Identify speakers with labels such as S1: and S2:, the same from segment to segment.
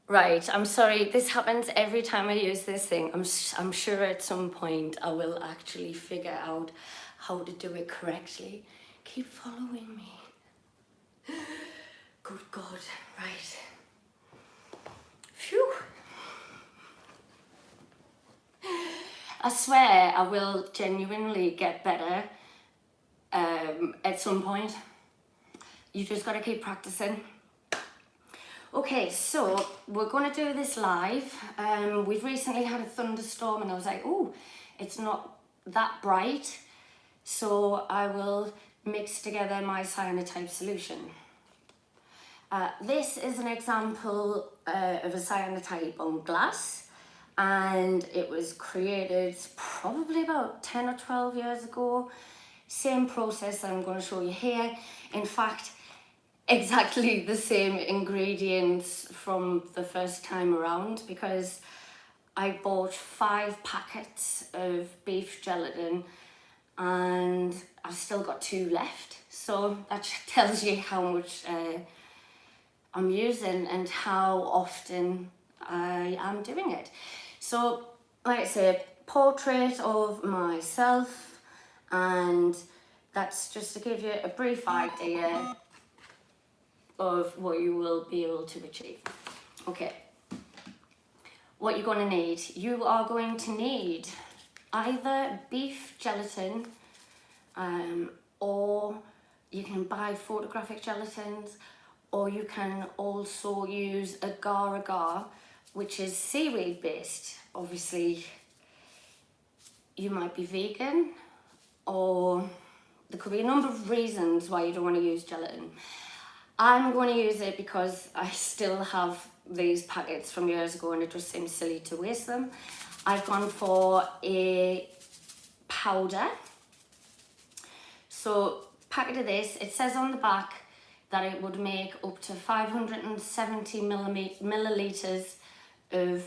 S1: Right, I'm sorry, this happens every time I use this thing. I'm sure at some point I will actually figure out how to do it correctly. Keep following me. Good God, right. Phew. I swear I will genuinely get better at some point. You just gotta keep practicing. Okay, so we're gonna do this live. We've recently had a thunderstorm and I was like, oh, it's not that bright. So I will mix together my cyanotype solution. This is an example of a cyanotype on glass, and it was created probably about 10 or 12 years ago. Same process that I'm going to show you here. In fact, exactly the same ingredients from the first time around, because I bought 5 packets of beef gelatin and I've still got 2 left. So that tells you how much I'm using and how often I am doing it. So, like I said, portrait of myself, and that's just to give you a brief idea of what you will be able to achieve. Okay, what you're going to need. You are going to need either beef gelatin, or you can buy photographic gelatins, or you can also use agar, which is seaweed based. Obviously, you might be vegan, or there could be a number of reasons why you don't want to use gelatin. I'm going to use it because I still have these packets from years ago and it just seems silly to waste them. I've gone for a powder. So, packet of this, it says on the back that it would make up to 570 milliliters of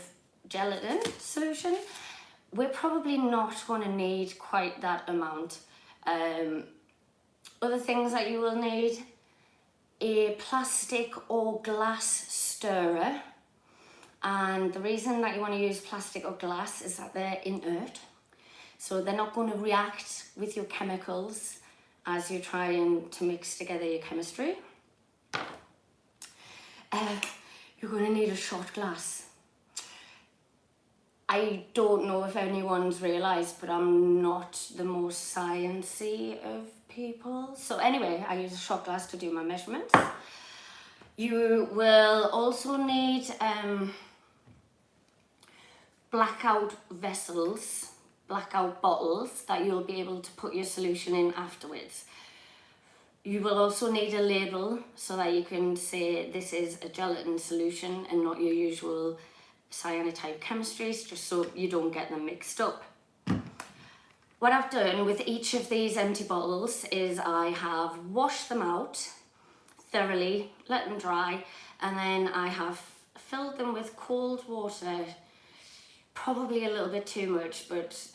S1: gelatin solution. We're probably not going to need quite that amount. Other things that you will need: a plastic or glass stirrer. And the reason that you want to use plastic or glass is that they're inert. So they're not going to react with your chemicals as you're trying to mix together your chemistry. You're going to need a shot glass. I don't know if anyone's realised, but I'm not the most sciencey of people. So anyway, I use a shot glass to do my measurements. You will also need blackout vessels, blackout bottles that you'll be able to put your solution in afterwards. You will also need a label so that you can say this is a gelatin solution and not your usual cyanotype chemistries, just so you don't get them mixed up. What I've done with each of these empty bottles is I have washed them out thoroughly, let them dry, and then I have filled them with cold water, probably a little bit too much, but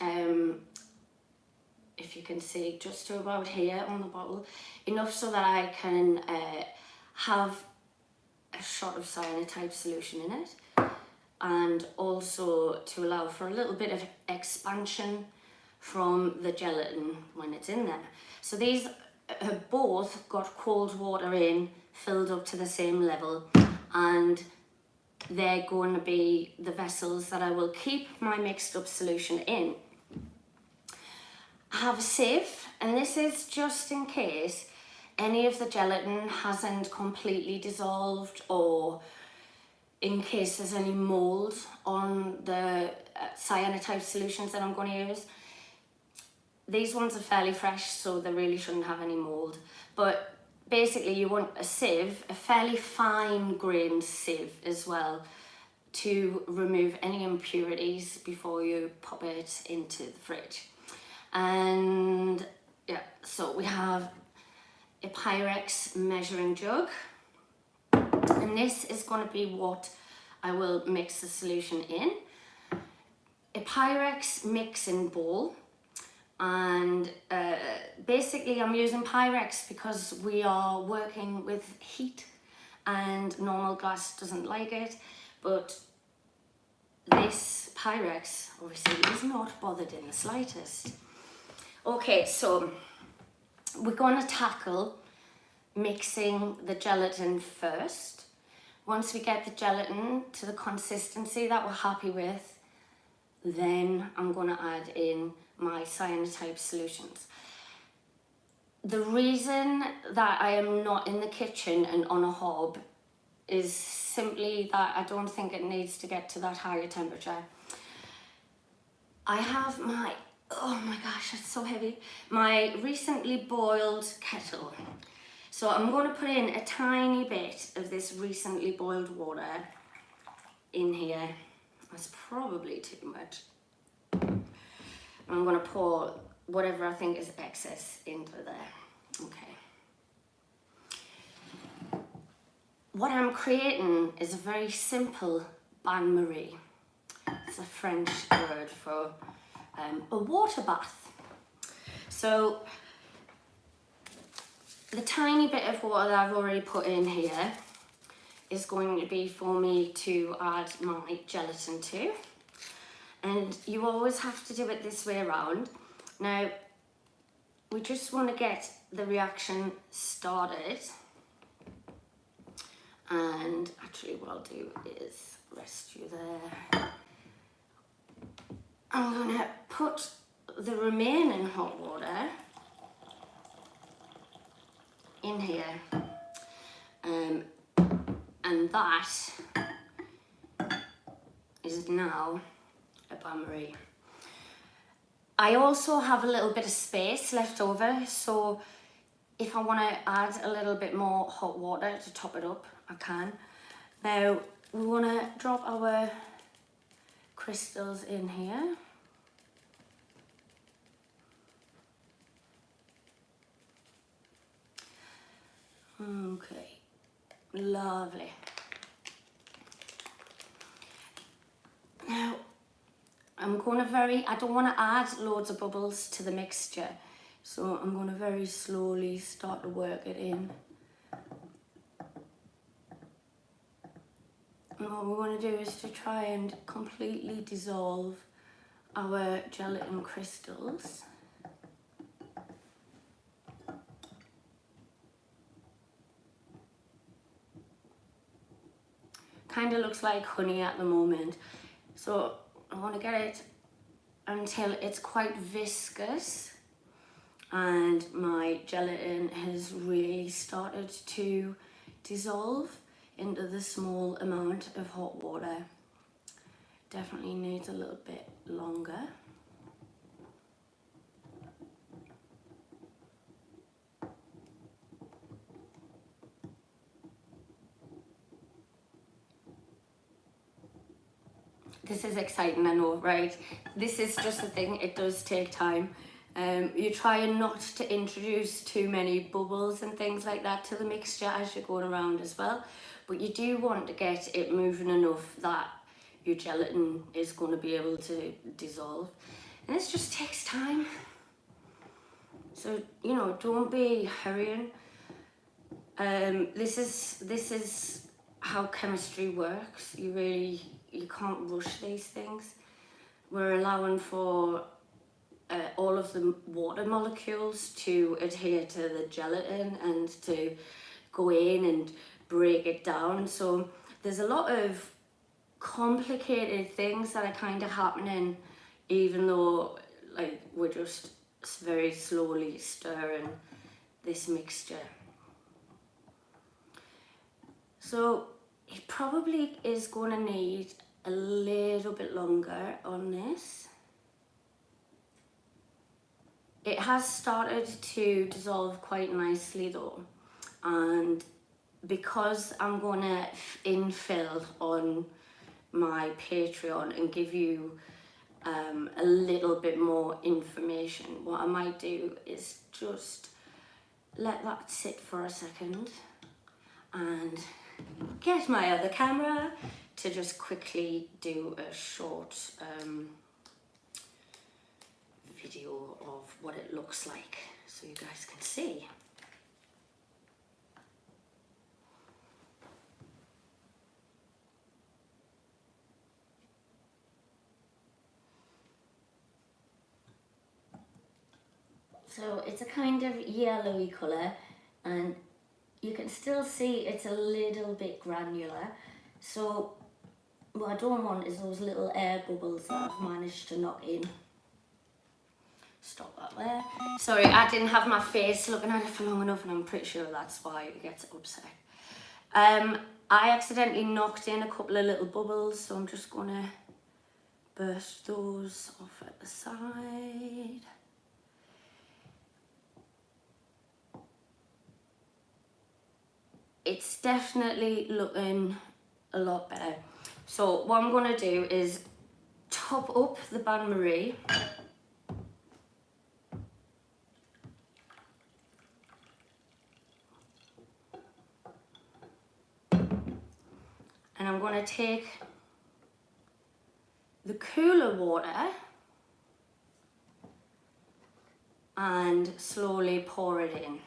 S1: if you can see, just to about here on the bottle, enough so that I can have a shot of cyanotype solution in it, and also to allow for a little bit of expansion from the gelatin when it's in there. So these have both got cold water in, filled up to the same level, and they're going to be the vessels that I will keep my mixed up solution in. I have a sieve, and this is just in case any of the gelatin hasn't completely dissolved, or in case there's any mold on the cyanotype solutions that I'm going to use. These ones are fairly fresh, so they really shouldn't have any mold. But basically you want a sieve, a fairly fine grained sieve as well, to remove any impurities before you pop it into the fridge. And yeah, so we have a Pyrex measuring jug, and this is going to be what I will mix the solution in. A Pyrex mixing bowl And basically I'm using Pyrex because we are working with heat and normal glass doesn't like it, but this Pyrex obviously is not bothered in the slightest. Okay, so we're going to tackle mixing the gelatin first. Once we get the gelatin to the consistency that we're happy with, then I'm going to add in my cyanotype solutions. The reason that I am not in the kitchen and on a hob is simply that I don't think it needs to get to that higher temperature. I have my, oh my gosh, it's so heavy, my recently boiled kettle. So I'm going to put in a tiny bit of this recently boiled water in here. That's probably too much. I'm going to pour whatever I think is excess into there. Okay. What I'm creating is a very simple bain-marie. It's a French word for a water bath. So the tiny bit of water that I've already put in here is going to be for me to add my gelatin to. And you always have to do it this way around. Now, we just want to get the reaction started. And actually what I'll do is rest you there. I'm going to put the remaining hot water in here. And that is now a bain-marie. I also have a little bit of space left over, so if I want to add a little bit more hot water to top it up, I can. Now we want to drop our crystals in here. Okay, lovely. Now I'm going to I don't want to add loads of bubbles to the mixture, so I'm going to very slowly start to work it in. And what we want to do is to try and completely dissolve our gelatin crystals. Kind of looks like honey at the moment, so I want to get it until it's quite viscous and my gelatin has really started to dissolve into the small amount of hot water. Definitely needs a little bit longer. This is exciting, I know, right? This is just the thing, it does take time. You try not to introduce too many bubbles and things like that to the mixture as you're going around as well. But you do want to get it moving enough that your gelatin is going to be able to dissolve. And this just takes time. So, you know, don't be hurrying. This is how chemistry works. You can't rush these things. We're allowing for all of the water molecules to adhere to the gelatin and to go in and break it down. So there's a lot of complicated things that are kind of happening, even though like we're just very slowly stirring this mixture. So it probably is going to need a little bit longer on this. It has started to dissolve quite nicely though, and because I'm going to infill on my Patreon and give you a little bit more information, what I might do is just let that sit for a second and get my other camera to just quickly do a short video. video of what it looks like so you guys can see. So it's a kind of yellowy colour, and you can still see it's a little bit granular. So what I don't want is those little air bubbles that I've managed to knock in. Stop that there. Sorry, I didn't have my face looking at it for long enough, and I'm pretty sure that's why it gets upset. I accidentally knocked in a couple of little bubbles, so I'm just gonna burst those off at the side. It's definitely looking a lot better. So what I'm gonna do is top up the bain-marie. And I'm gonna take the cooler water and slowly pour it in.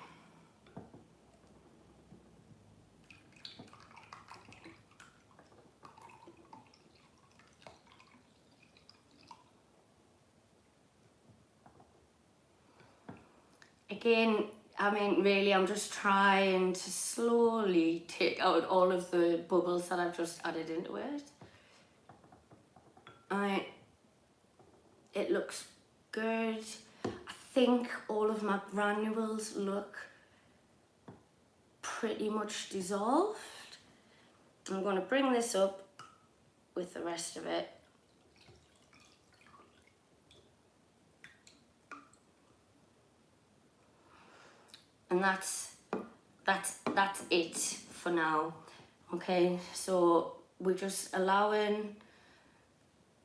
S1: Again, I mean, really, I'm just trying to slowly take out all of the bubbles that I've just added into it. It looks good. I think all of my granules look pretty much dissolved. I'm going to bring this up with the rest of it. And that's it for now. Okay, so we're just allowing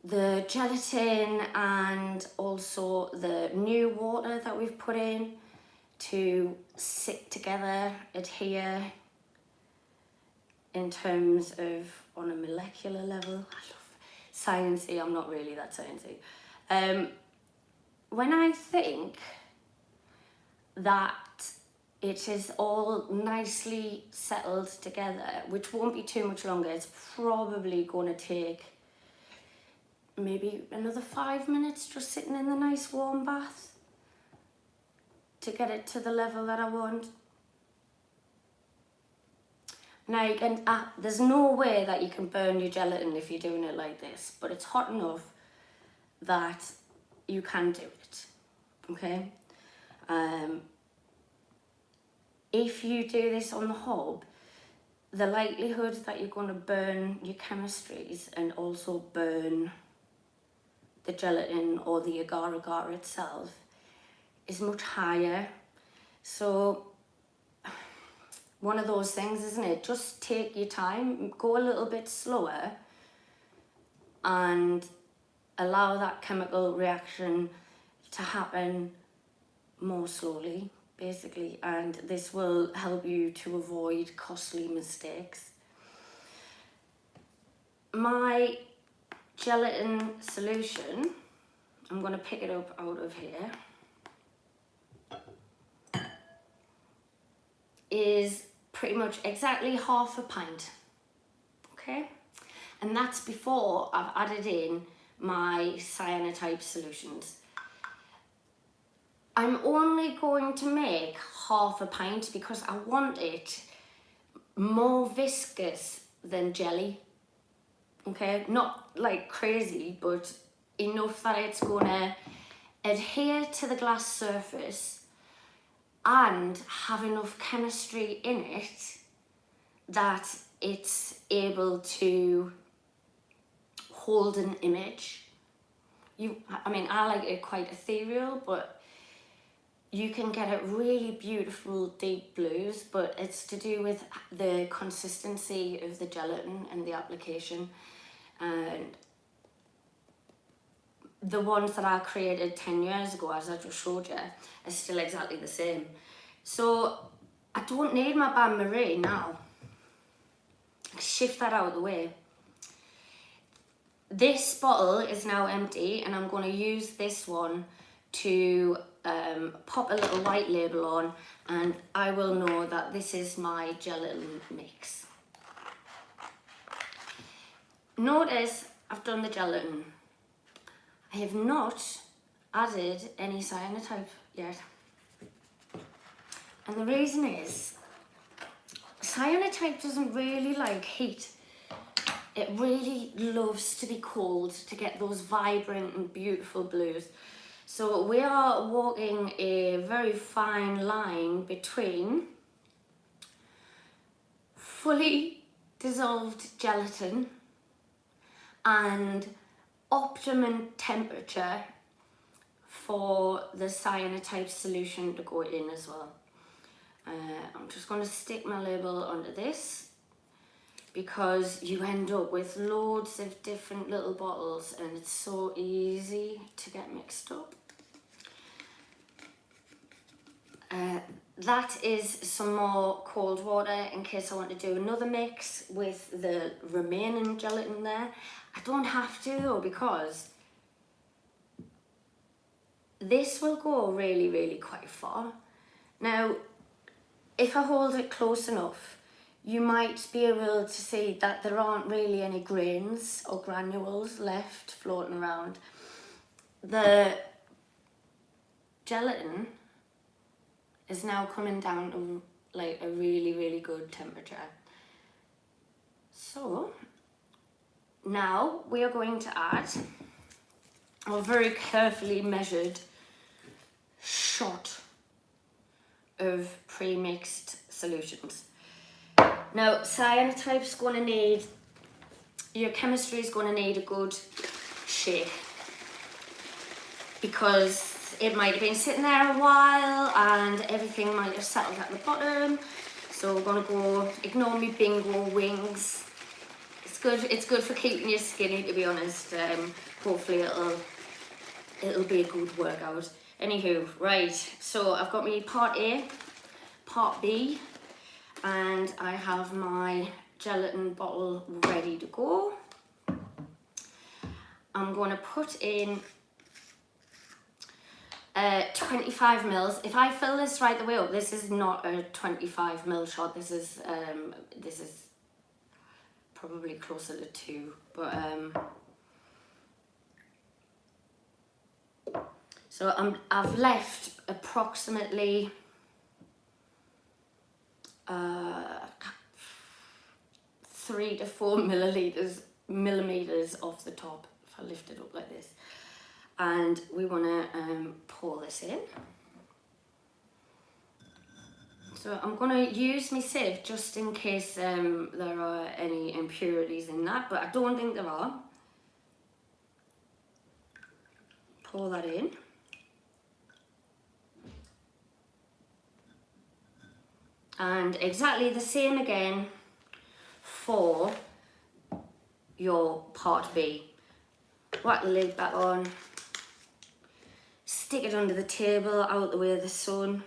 S1: the gelatin and also the new water that we've put in to sit together, adhere in terms of on a molecular level. I love sciencey, I'm not really that sciencey. When I think that it is all nicely settled together, which won't be too much longer, it's probably going to take maybe another 5 minutes just sitting in the nice warm bath to get it to the level that I want. Now you can, there's no way that you can burn your gelatin if you're doing it like this, but it's hot enough that you can do it, okay? If you do this on the hob, the likelihood that you're going to burn your chemistries and also burn the gelatin or the agar itself is much higher. So one of those things, isn't it? Just take your time, go a little bit slower and allow that chemical reaction to happen more slowly, basically, and this will help you to avoid costly mistakes. My gelatin solution, I'm going to pick it up out of here, is pretty much exactly half a pint, okay? And that's before I've added in my cyanotype solutions. I'm only going to make half a pint because I want it more viscous than jelly, okay? Not like crazy, but enough that it's gonna adhere to the glass surface and have enough chemistry in it that it's able to hold an image. I mean, I like it quite ethereal, but you can get it really beautiful deep blues, but it's to do with the consistency of the gelatin and the application. And the ones that I created 10 years ago, as I just showed you, are still exactly the same. So I don't need my bain-marie now. Shift that out of the way. This bottle is now empty and I'm going to use this one to pop a little white label on, and I will know that this is my gelatin mix. Notice I've done the gelatin. I have not added any cyanotype yet. And the reason is, cyanotype doesn't really like heat. It really loves to be cold to get those vibrant and beautiful blues. So we are walking a very fine line between fully dissolved gelatin and optimum temperature for the cyanotype solution to go in as well. I'm just going to stick my label onto this, because you end up with loads of different little bottles and it's so easy to get mixed up. That is some more cold water in case I want to do another mix with the remaining gelatin there. I don't have to though, because this will go really, really quite far. Now, if I hold it close enough, you might be able to see that there aren't really any grains or granules left floating around. The gelatin is now coming down to like a really, really good temperature. So now we are going to add a very carefully measured shot of pre-mixed solutions. Now, cyanotype's going to need, your chemistry is going to need a good shake, because it might have been sitting there a while and everything might have settled at the bottom. So we're going to go, ignore me bingo wings. It's good for keeping you skinny, to be honest. Hopefully it'll be a good workout. Anywho, right, so I've got my part A, part B, and I have my gelatin bottle ready to go. I'm going to put in 25 mils. If I fill this right the way up, this is not a 25 ml shot. This is probably closer to 2, but so I've left approximately 3 to 4 millimeters off the top, if I lift it up like this. And we want to pour this in. So I'm going to use my sieve just in case there are any impurities in that, but I don't think there are. Pour that in. And exactly the same again for your part B. Whack the lid back on. Stick it under the table, out the way of the sun.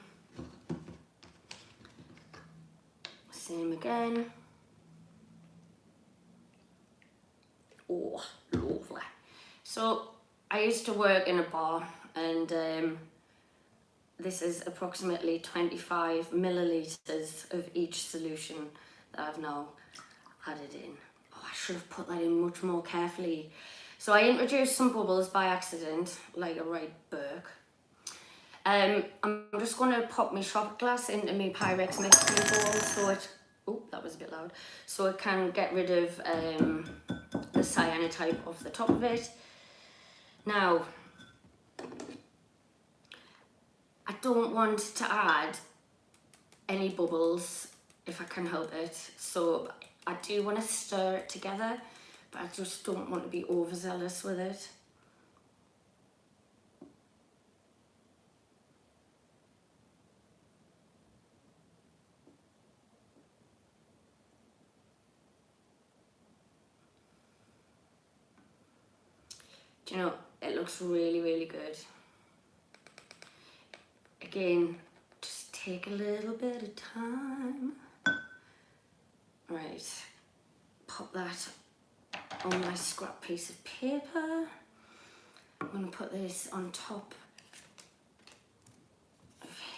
S1: Same again. Oh, lovely. So I used to work in a bar, and this is approximately 25 milliliters of each solution that I've now added in. Oh, I should have put that in much more carefully. So I introduced some bubbles by accident, like a right Burke. I'm just going to pop my shot glass into my Pyrex mixing bowl so it, oh, that was a bit loud, so it can get rid of the cyanotype off the top of it. Now, I don't want to add any bubbles if I can help it, so I do want to stir it together, but I just don't want to be overzealous with it. Do you know, it looks really, really good. Again, just take a little bit of time. Right, pop that on my scrap piece of paper. I'm going to put this on top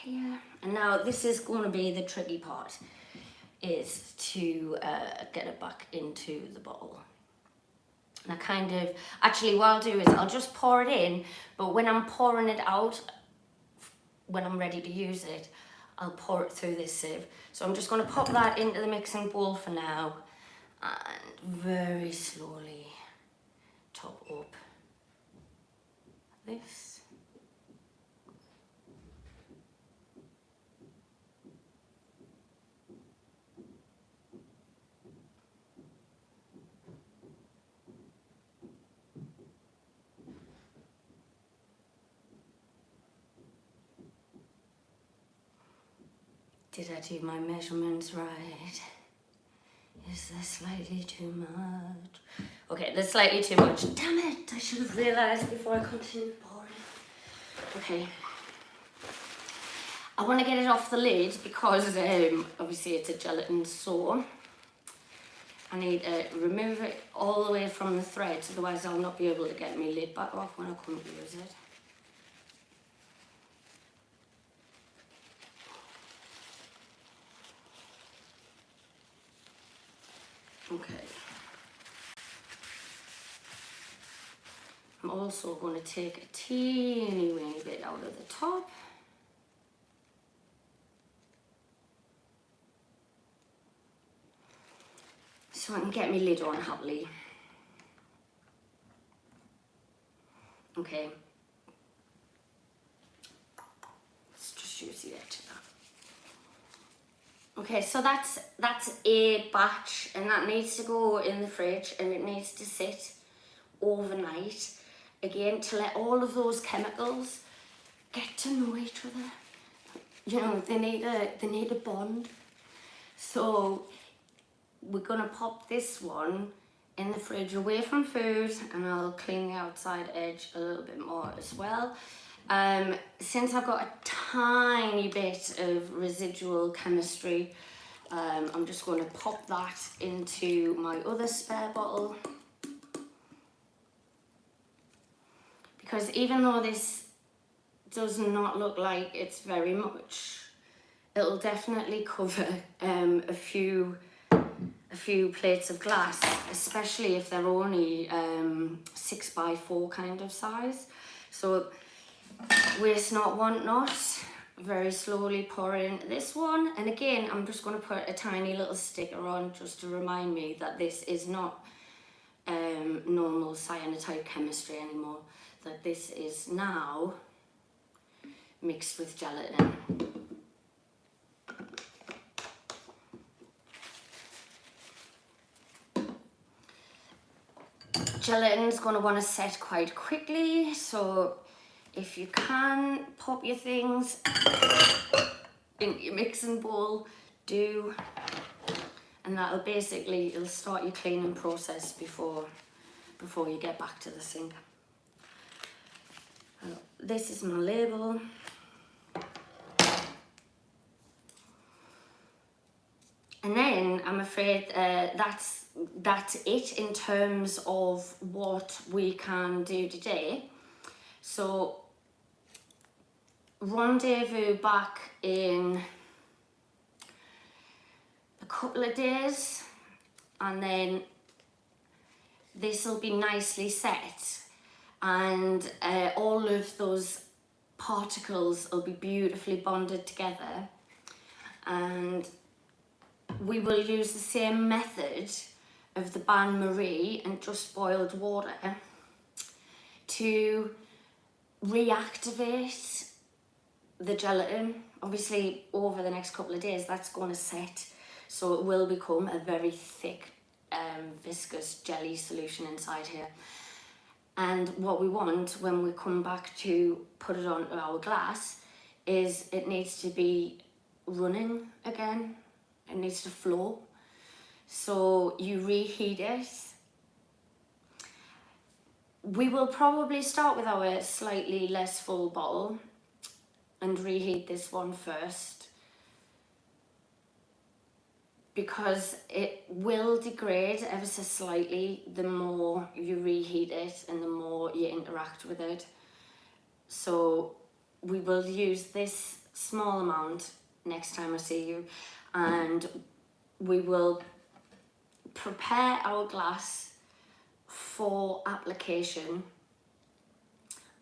S1: here. And now this is going to be the tricky part, is to get it back into the bottle. And I kind of, actually what I'll do is I'll just pour it in, but when I'm pouring it out, when I'm ready to use it, I'll pour it through this sieve. So I'm just going to pop that into the mixing bowl for now and very slowly top up this. Did I do my measurements right? Is there slightly too much? Okay, there's slightly too much. Damn it, I should have realised before I continued pouring. Okay. I want to get it off the lid because obviously it's a gelatin, so I need to remove it all the way from the threads, otherwise I'll not be able to get my lid back off when I come to use it. Okay. I'm also going to take a teeny weeny bit out of the top. So I can get my lid on happily. Okay. Let's just use the edge of that. Okay, so that's a batch, and that needs to go in the fridge, and it needs to sit overnight, again, to let all of those chemicals get to know each other. You know, they need a bond. So we're gonna pop this one in the fridge away from food, and I'll clean the outside edge a little bit more as well. Since I've got a tiny bit of residual chemistry, I'm just going to pop that into my other spare bottle. Because even though this does not look like it's very much, it'll definitely cover a few plates of glass, especially if they're only 6x4 kind of size. So waste not, want not. Very slowly pour it into this one, and again I'm just going to put a tiny little sticker on just to remind me that this is not normal cyanotype chemistry anymore, that this is now mixed with gelatin. Gelatin's going to want to set quite quickly, so if you can pop your things in your mixing bowl, do, and that'll basically, it'll start your cleaning process before you get back to the sink. This is my label. And then I'm afraid that's it in terms of what we can do today. So rendezvous back in a couple of days, and then this will be nicely set, and all of those particles will be beautifully bonded together, and we will use the same method of the bain-marie and just boiled water to reactivate the gelatin. Obviously over the next couple of days that's going to set, so it will become a very thick viscous jelly solution inside here. And what we want when we come back to put it on our glass is it needs to be running again, it needs to flow. So you reheat it. We will probably start with our slightly less full bottle and reheat this one first, because it will degrade ever so slightly the more you reheat it and the more you interact with it. So we will use this small amount next time I see you, and we will prepare our glass for application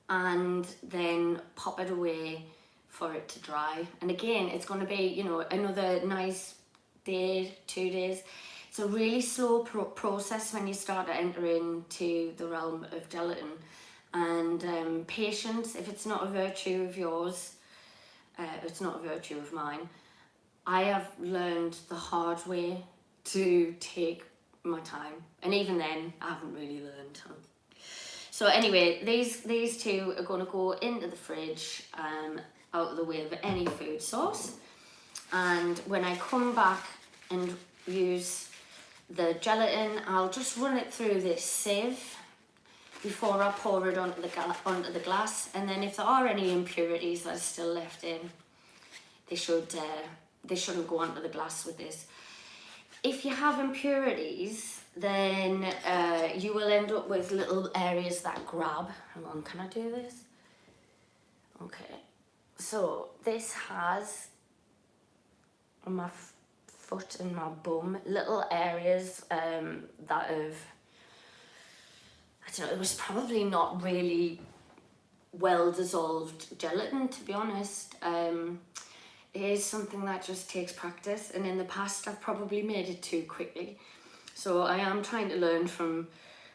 S1: and then pop it away for it to dry. And again, it's going to be, you know, another nice day, 2 days. It's a really slow process when you start to enter into the realm of gelatin, and patience, if it's not a virtue of yours, it's not a virtue of mine. I have learned the hard way to take my time, and even then I haven't really learned. So anyway, these two are going to go into the fridge, out of the way of any food source, and when I come back and use the gelatin, I'll just run it through this sieve before I pour it onto the glass, and then if there are any impurities that are still left in, they shouldn't go onto the glass with this. If you have impurities, then you will end up with little areas that grab. Hang on, can I do this? Okay, so this has on my foot and my bum little areas that have, I don't know, it was probably not really well dissolved gelatin, to be honest. It is something that just takes practice, and in the past I've probably made it too quickly. So I am trying to learn from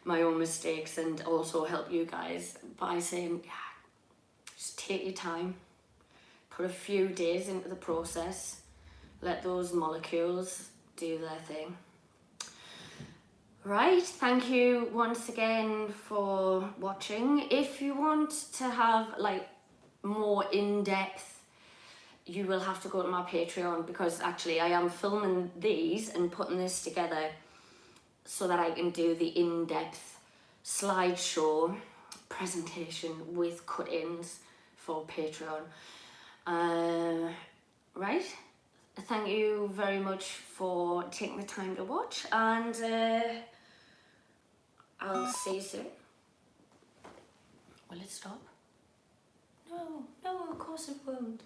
S1: my own mistakes and also help you guys by saying, yeah, just take your time, put a few days into the process, let those molecules do their thing. Right, thank you once again for watching. If you want to have like more in-depth, you will have to go to my Patreon, because actually I am filming these and putting this together so that I can do the in-depth slideshow presentation with cut-ins for Patreon. Right, thank you very much for taking the time to watch, and I'll see you soon. Will it stop? No, of course it won't.